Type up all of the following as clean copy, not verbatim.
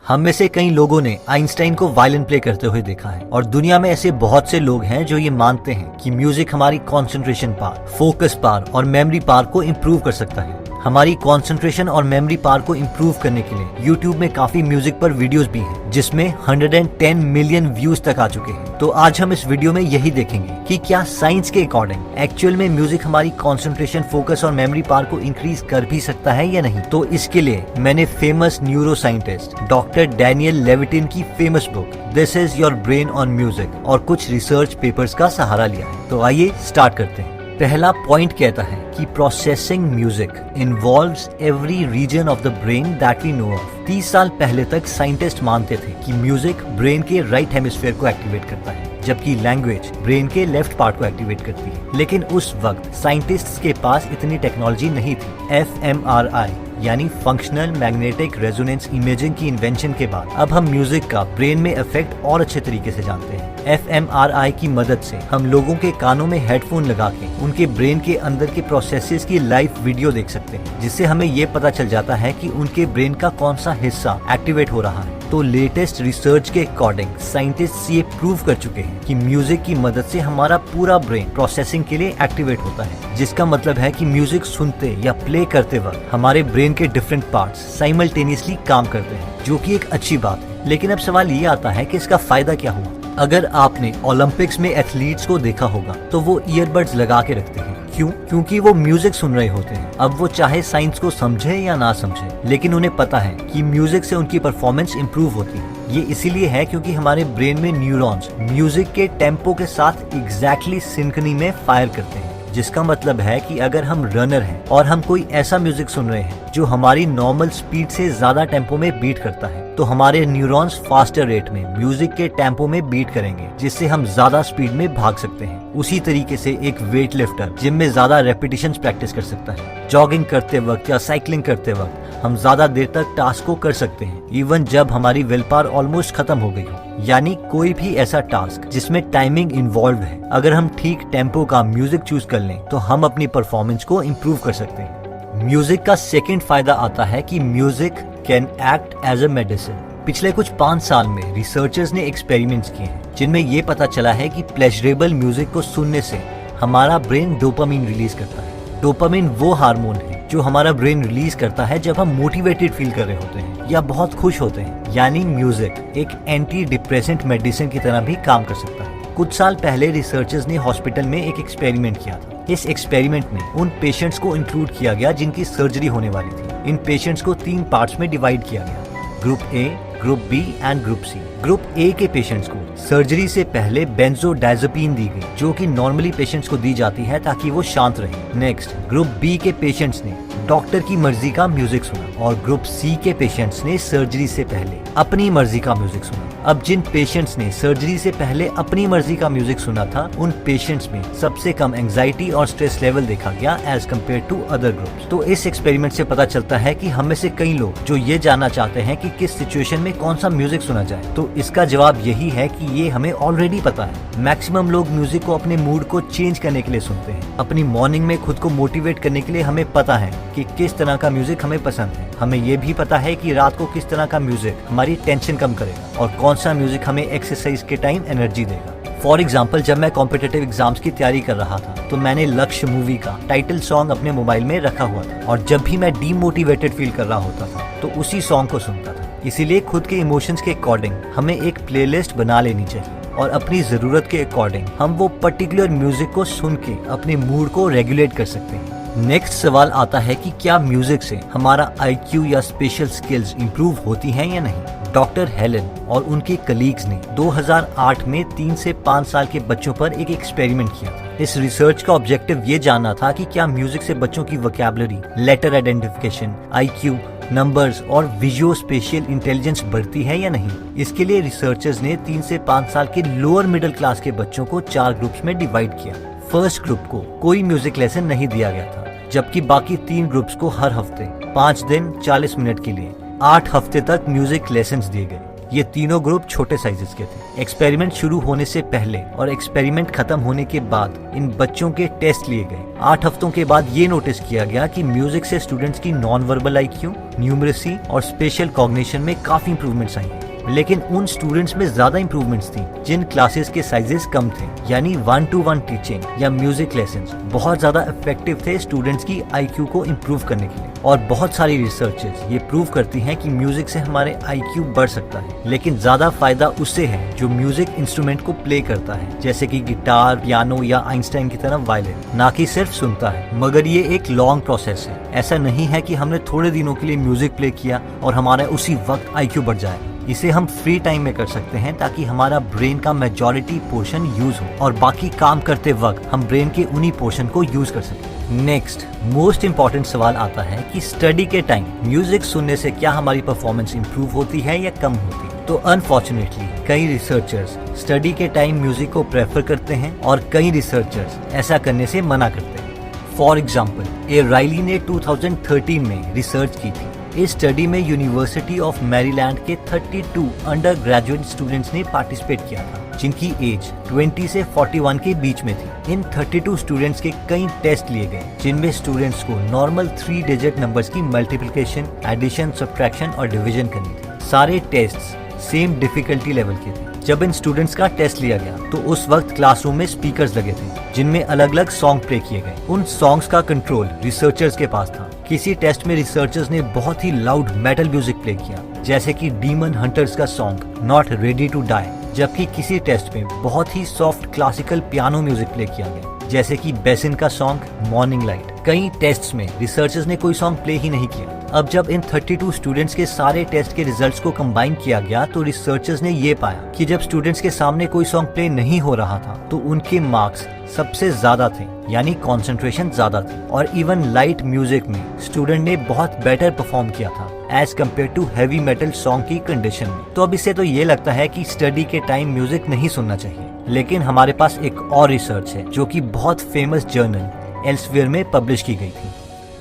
हम में से कई लोगों ने आइंस्टाइन को वायलिन प्ले करते हुए देखा है और दुनिया में ऐसे बहुत से लोग हैं जो ये मानते हैं कि म्यूजिक हमारी कंसंट्रेशन पावर, फोकस पावर और मेमोरी पावर को इम्प्रूव कर सकता है। हमारी कंसंट्रेशन और मेमोरी पावर को इम्प्रूव करने के लिए YouTube में काफी म्यूजिक पर वीडियोस भी हैं, जिसमें 110 मिलियन व्यूज तक आ चुके हैं। तो आज हम इस वीडियो में यही देखेंगे कि क्या साइंस के अकॉर्डिंग एक्चुअल में म्यूजिक हमारी कंसंट्रेशन, फोकस और मेमोरी पावर को इंक्रीज कर भी सकता है या नहीं। तो इसके लिए मैंने famous neuro scientist doctor Daniel Levitin की famous book this is your brain on music और कुछ रिसर्च पेपर्स का सहारा लिया है। तो आइए स्टार्ट करते हैं। पहला पॉइंट कहता है कि processing music involves every region of the brain that we know of. 30 साल पहले तक साइंटिस्ट मानते थे कि म्यूजिक ब्रेन के राइट हेमिस्फीयर को एक्टिवेट करता है, जबकि लैंग्वेज ब्रेन के लेफ्ट पार्ट को एक्टिवेट करती है। लेकिन उस वक्त साइंटिस्ट्स के पास इतनी टेक्नोलॉजी नहीं थी। fMRI यानी फंक्शनल मैग्नेटिक रेजोनेंस इमेजिंग की इन्वेंशन के बाद अब हम म्यूजिक का ब्रेन में इफेक्ट और अच्छे तरीके से जानते हैं। fMRI की मदद से हम लोगों के कानों में हेडफोन लगा के उनके ब्रेन के अंदर के प्रोसेसेस की लाइव वीडियो देख सकते हैं, जिससे हमें ये पता चल जाता है कि उनके ब्रेन का कौन सा हिस्सा एक्टिवेट हो रहा है। तो लेटेस्ट रिसर्च के अकॉर्डिंग साइंटिस्ट ये प्रूव कर चुके हैं कि म्यूजिक की मदद से हमारा पूरा ब्रेन प्रोसेसिंग के लिए एक्टिवेट होता है, जिसका मतलब है कि म्यूजिक सुनते या प्ले करते वक्त हमारे ब्रेन के डिफरेंट पार्ट्स साइमल्टेनियसली काम करते हैं, जो कि एक अच्छी बात है। लेकिन अब सवाल ये आता है कि इसका फायदा क्या हुआ। अगर आपने ओलंपिक्स में एथलीट्स को देखा होगा तो वो ईयरबड्स लगा के रखते हैं। क्यों? क्योंकि वो म्यूजिक सुन रहे होते हैं। अब वो चाहे साइंस को समझे या ना समझे, लेकिन उन्हें पता है कि म्यूजिक से उनकी परफॉर्मेंस इंप्रूव होती है। ये इसीलिए है क्योंकि हमारे ब्रेन में न्यूरॉन्स म्यूजिक के टेम्पो के साथ एग्जैक्टली सिंक्रोनी में फायर करते हैं, जिसका मतलब है कि अगर हम रनर हैं और हम कोई ऐसा म्यूजिक सुन रहे हैं जो हमारी नॉर्मल स्पीड से ज्यादा टेम्पो में बीट करता है, तो हमारे न्यूरॉन्स फास्टर रेट में म्यूजिक के टेम्पो में बीट करेंगे, जिससे हम ज्यादा स्पीड में भाग सकते हैं। उसी तरीके से एक वेट लिफ्टर जिम में ज्यादा रेपिटेशंस प्रैक्टिस कर सकता है। जॉगिंग करते वक्त या साइकिलिंग करते वक्त हम ज्यादा देर तक टास्क को कर सकते हैं, इवन जब हमारी विल पावर ऑलमोस्ट खत्म हो गई हो। यानी कोई भी ऐसा टास्क जिसमें टाइमिंग इन्वॉल्व है, अगर हम ठीक टेम्पो का म्यूजिक चूज कर लें तो हम अपनी परफॉर्मेंस को इम्प्रूव कर सकते हैं। म्यूजिक का सेकंड फायदा आता है कि music can act as a medicine. पिछले कुछ 5 साल में रिसर्चर्स ने एक्सपेरिमेंट्स किए हैं, जिनमें ये पता चला है कि प्लेजरेबल म्यूजिक को सुनने से हमारा ब्रेन डोपामिन रिलीज करता है। डोपामिन वो हार्मोन है जो हमारा ब्रेन रिलीज करता है जब हम मोटिवेटेड फील कर रहे होते हैं या बहुत खुश होते हैं। यानी म्यूजिक एक एंटी डिप्रेसेंट मेडिसिन की तरह भी काम कर सकता है। कुछ साल पहले रिसर्चर्स ने हॉस्पिटल में एक एक्सपेरिमेंट किया था। इस एक्सपेरिमेंट में उन पेशेंट्स को इंक्लूड किया गया जिनकी सर्जरी होने वाली थी। इन पेशेंट्स को 3 पार्ट्स में डिवाइड किया गया, group A, group B and group C. Group A के पेशेंट्स को सर्जरी से पहले बेंजोडाइज़ेपिन दी गई, जो कि नॉर्मली पेशेंट्स को दी जाती है ताकि वो शांत रहे। नेक्स्ट, ग्रुप बी के पेशेंट्स ने डॉक्टर की मर्जी का म्यूजिक सुना और ग्रुप सी के पेशेंट्स ने सर्जरी से पहले अपनी मर्जी का म्यूजिक सुना। अब जिन पेशेंट्स ने सर्जरी से पहले अपनी मर्जी का म्यूजिक सुना था, उन पेशेंट्स में सबसे कम एंजाइटी और स्ट्रेस लेवल देखा गया as compare to other groups. तो इस एक्सपेरिमेंट से पता चलता है कि हम में से कई लोग जो ये जानना चाहते हैं कि किस सिचुएशन में कौन सा म्यूजिक सुना जाए, तो इसका जवाब यही है कि ये हमें ऑलरेडी पता है। मैक्सिमम लोग म्यूजिक को अपने मूड को चेंज करने के लिए सुनते हैं। अपनी मॉर्निंग में खुद को मोटिवेट करने के लिए हमें पता है कि किस तरह का म्यूजिक हमें पसंद है। हमें ये भी पता है कि रात को किस तरह का म्यूजिक हमारी टेंशन कम करेगा और कौन सा म्यूजिक हमें एक्सरसाइज के टाइम एनर्जी देगा। फॉर एग्जाम्पल, जब मैं कॉम्पिटिटिव एग्जाम्स की तैयारी कर रहा था तो मैंने लक्ष्य मूवी का टाइटल सॉन्ग अपने मोबाइल में रखा हुआ था, और जब भी मैं डीमोटिवेटेड फील कर रहा होता था तो उसी सॉन्ग को सुनता था। इसीलिए खुद के इमोशंस के अकॉर्डिंग हमें एक प्लेलिस्ट बना लेनी चाहिए और अपनी जरूरत के अकॉर्डिंग हम वो पर्टिकुलर म्यूजिक को सुन के अपने मूड को रेगुलेट कर सकते हैं। नेक्स्ट सवाल आता है कि क्या म्यूजिक से हमारा IQ या स्पेशल स्किल्स इंप्रूव होती हैं या नहीं। डॉक्टर हेलन और उनके कलीग्स ने 2008 में 3 से 5 साल के बच्चों पर एक एक्सपेरिमेंट किया था। इस रिसर्च का ऑब्जेक्टिव ये जानना था कि क्या म्यूजिक से बच्चों की vocabulary, letter identification, IQ, numbers और विजुअल स्पेशियल इंटेलिजेंस बढ़ती है या नहीं। इसके लिए रिसर्चर्स ने 3 से 5 साल के लोअर मिडिल क्लास के बच्चों को 4 ग्रुप्स में डिवाइड किया। फर्स्ट ग्रुप को कोई म्यूजिक लेसन नहीं दिया गया था, जबकि बाकी 3 ग्रुप्स को हर हफ्ते 5 दिन 40 मिनट के लिए 8 हफ्ते तक म्यूजिक लेसन्स दिए गए। ये तीनों ग्रुप छोटे साइजेस के थे। एक्सपेरिमेंट शुरू होने से पहले और एक्सपेरिमेंट खत्म होने के बाद इन बच्चों के टेस्ट लिए गए। 8 हफ्तों के बाद ये नोटिस किया गया कि म्यूजिक से स्टूडेंट्स की नॉन वर्बल IQ, न्यूमरेसी और स्पेशल कॉग्निशन में काफी इंप्रूवमेंट्स आई हैं। लेकिन उन स्टूडेंट्स में ज्यादा इंप्रूवमेंट्स थी जिन क्लासेस के साइजेस कम थे, यानी 1-to-1 टीचिंग या म्यूजिक लेसन्स बहुत ज्यादा इफेक्टिव थे स्टूडेंट्स की IQ को इम्प्रूव करने के लिए। और बहुत सारी रिसर्चेस ये प्रूव करती हैं कि म्यूजिक से हमारे IQ बढ़ सकता है, लेकिन ज्यादा फायदा उससे है जो म्यूजिक इंस्ट्रूमेंट को प्ले करता है, जैसे कि गिटार, पियानो या आइंस्टाइन की तरह वायलिन, ना कि सिर्फ सुनता है। मगर ये एक लॉन्ग प्रोसेस है। ऐसा नहीं है कि हमने थोड़े दिनों के लिए म्यूजिक प्ले किया और हमारा उसी वक्त IQ बढ़ जाए। इसे हम फ्री टाइम में कर सकते हैं ताकि हमारा ब्रेन का मेजॉरिटी पोर्शन यूज हो और बाकी काम करते वक्त हम ब्रेन के उन्हीं पोर्शन को यूज कर सकें। नेक्स्ट मोस्ट इम्पॉर्टेंट सवाल आता है कि स्टडी के टाइम म्यूजिक सुनने से क्या हमारी परफॉर्मेंस इंप्रूव होती है या कम होती है। तो अनफॉर्चुनेटली कई रिसर्चर्स स्टडी के टाइम म्यूजिक को प्रेफर करते हैं और कई रिसर्चर्स ऐसा करने से मना करते हैं। फॉर एग्जाम्पल राइली ने 2013 में रिसर्च की थी। इस स्टडी में यूनिवर्सिटी ऑफ मैरीलैंड के 32 अंडर ग्रेजुएट स्टूडेंट्स ने पार्टिसिपेट किया था, जिनकी एज 20 से 41 के बीच में थी। इन 32 स्टूडेंट्स के कई टेस्ट लिए गए, जिनमें स्टूडेंट्स को नॉर्मल 3 डिजिट नंबर्स की मल्टीप्लिकेशन, एडिशन, सब्ट्रैक्शन और डिवीजन करनी थी। सारे टेस्ट्स सेम डिफिकल्टी लेवल के थे। जब इन स्टूडेंट्स का टेस्ट लिया गया तो उस वक्त क्लासरूम में स्पीकर्स लगे थे जिनमें अलग अलग सॉन्ग प्ले किए गए। उन सॉन्ग्स का कंट्रोल रिसर्चर्स के पास था। किसी टेस्ट में रिसर्चर्स ने बहुत ही लाउड मेटल म्यूजिक प्ले किया, जैसे कि डीमन हंटर्स का song not ready to die, जबकि किसी टेस्ट में बहुत ही soft classical piano music play किया गया, जैसे कि बेसिन का सॉन्ग मॉर्निंग लाइट। कई टेस्ट्स में रिसर्चर्स ने कोई सॉन्ग प्ले ही नहीं किया। अब जब इन 32 स्टूडेंट्स के सारे टेस्ट के रिजल्ट्स को कंबाइन किया गया तो रिसर्चर्स ने ये पाया कि जब स्टूडेंट्स के सामने कोई सॉन्ग प्ले नहीं हो रहा था तो उनके मार्क्स सबसे ज्यादा थे, यानी कंसंट्रेशन ज्यादा थी। और इवन लाइट म्यूजिक में स्टूडेंट ने बहुत बेटर परफॉर्म किया था as compare to heavy metal song की कंडीशन में। तो अब इससे तो ये लगता है कि स्टडी के टाइम म्यूजिक नहीं सुनना चाहिए, लेकिन हमारे पास एक और रिसर्च है जो कि बहुत फेमस जर्नल एल्सेवियर में पब्लिश की गई थी।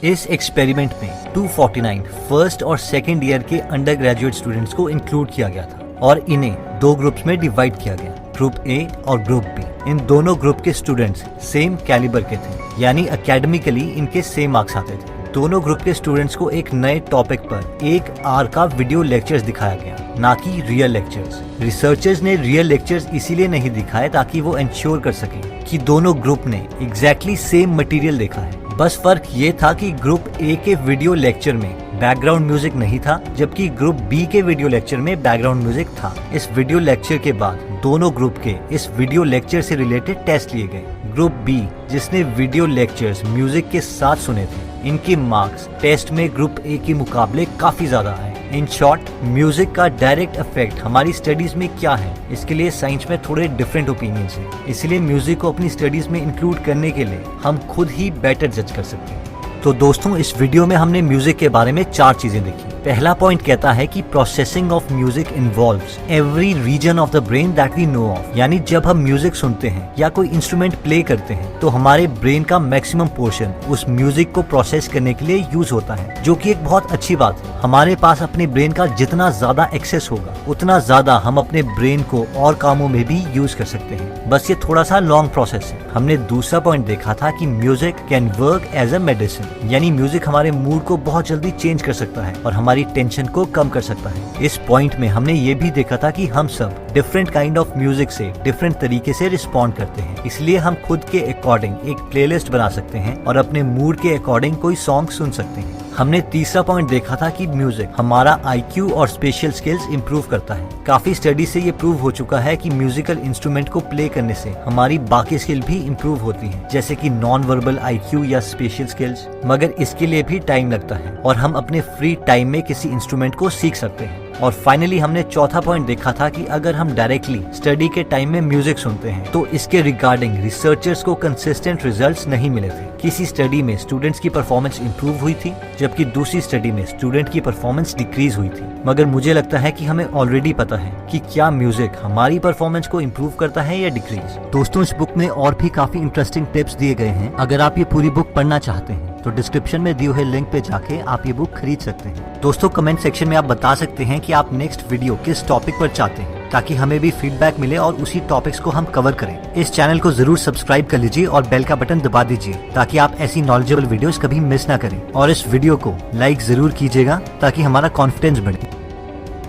इस एक्सपेरिमेंट में 249 फर्स्ट और सेकेंड ईयर के अंडर ग्रेजुएट स्टूडेंट्स को इंक्लूड किया गया था और इन्हें 2 ग्रुप्स में डिवाइड किया गया, ग्रुप A और ग्रुप B। इन दोनों ग्रुप के स्टूडेंट्स सेम कैलिबर के थे, यानी एकेडमिकली इनके सेम मार्क्स आते थे। दोनों ग्रुप के स्टूडेंट्स को एक नए टॉपिक पर 1 आवर का वीडियो लेक्चर्स दिखाया गया, ना कि रियल लेक्चर्स। रिसर्चर्स ने रियल लेक्चर्स इसीलिए नहीं दिखाए ताकि वो इंश्योर कर सकें कि दोनों ग्रुप ने एग्जैक्टली सेम मटेरियल देखा है। बस फर्क ये था कि ग्रुप A के वीडियो लेक्चर में बैकग्राउंड म्यूजिक नहीं था, जबकि ग्रुप B के वीडियो लेक्चर में बैकग्राउंड म्यूजिक था। इस वीडियो लेक्चर के बाद दोनों ग्रुप के इस वीडियो लेक्चर से रिलेटेड टेस्ट लिए गए। ग्रुप B जिसने वीडियो लेक्चर्स म्यूजिक के साथ सुने थे, इनके मार्क्स टेस्ट में ग्रुप A के मुकाबले काफी ज्यादा आए। इन शॉर्ट, म्यूजिक का डायरेक्ट इफेक्ट हमारी स्टडीज में क्या है, इसके लिए साइंस में थोड़े डिफरेंट ओपिनियंस हैं। इसलिए म्यूजिक को अपनी स्टडीज में इंक्लूड करने के लिए हम खुद ही बेटर जज कर सकते हैं। तो दोस्तों, इस वीडियो में हमने म्यूजिक के बारे में 4 चीजें देखी। पहला पॉइंट कहता है कि processing of music involves every region of the brain that we know of, यानी जब हम म्यूजिक सुनते हैं या कोई इंस्ट्रूमेंट प्ले करते हैं तो हमारे ब्रेन का मैक्सिमम पोर्शन उस म्यूजिक को प्रोसेस करने के लिए यूज होता है, जो कि एक बहुत अच्छी बात है। हमारे पास अपने ब्रेन का जितना ज्यादा एक्सेस होगा उतना ज्यादा हम अपने ब्रेन को और कामों में भी यूज कर सकते हैं। बस ये थोड़ा सा लॉन्ग प्रोसेस है। हमने दूसरा पॉइंट देखा था कि music can work as a medicine, यानी म्यूजिक हमारे मूड को बहुत जल्दी चेंज कर सकता है और हमारी टेंशन को कम कर सकता है। इस पॉइंट में हमने ये भी देखा था कि हम सब डिफरेंट काइंड ऑफ म्यूजिक से डिफरेंट तरीके से रिस्पॉन्ड करते हैं, इसलिए हम खुद के अकॉर्डिंग एक प्लेलिस्ट बना सकते हैं और अपने मूड के अकॉर्डिंग कोई सॉन्ग सुन सकते हैं। हमने तीसरा पॉइंट देखा था कि म्यूजिक हमारा IQ और स्पेशल स्किल्स इंप्रूव करता है। काफी स्टडी से ये प्रूव हो चुका है कि म्यूजिकल इंस्ट्रूमेंट को प्ले करने से हमारी बाकी स्किल भी इंप्रूव होती हैं, जैसे कि नॉन वर्बल IQ या स्पेशल स्किल्स। मगर इसके लिए भी टाइम लगता है और हम अपने फ्री टाइम में किसी इंस्ट्रूमेंट को सीख सकते हैं। और फाइनली हमने चौथा पॉइंट देखा था कि अगर हम डायरेक्टली स्टडी के टाइम में म्यूजिक सुनते हैं तो इसके रिगार्डिंग रिसर्चर्स को कंसिस्टेंट रिजल्ट्स नहीं मिले थे। किसी स्टडी में स्टूडेंट्स की परफॉर्मेंस इंप्रूव हुई थी, जबकि दूसरी स्टडी में स्टूडेंट की परफॉर्मेंस डिक्रीज हुई थी। मगर मुझे लगता है कि हमें ऑलरेडी पता है कि क्या म्यूजिक हमारी परफॉर्मेंस को इंप्रूव करता है या डिक्रीज। दोस्तों, इस बुक में और भी काफी इंटरेस्टिंग टिप्स दिए गए हैं। अगर आप ये पूरी बुक पढ़ना चाहते हैं तो डिस्क्रिप्शन में दिए हुए लिंक पे जाके आप ये बुक खरीद सकते हैं। दोस्तों कमेंट सेक्शन में आप बता सकते हैं कि आप नेक्स्ट वीडियो किस टॉपिक पर चाहते हैं, ताकि हमें भी फीडबैक मिले और उसी टॉपिक्स को हम कवर करें। इस चैनल को जरूर सब्सक्राइब कर लीजिए और बेल का बटन दबा दीजिए ताकि आप ऐसी नॉलेजेबल वीडियोस कभी मिस ना करें। और इस वीडियो को लाइक जरूर कीजिएगा ताकि हमारा कॉन्फिडेंस बढ़े।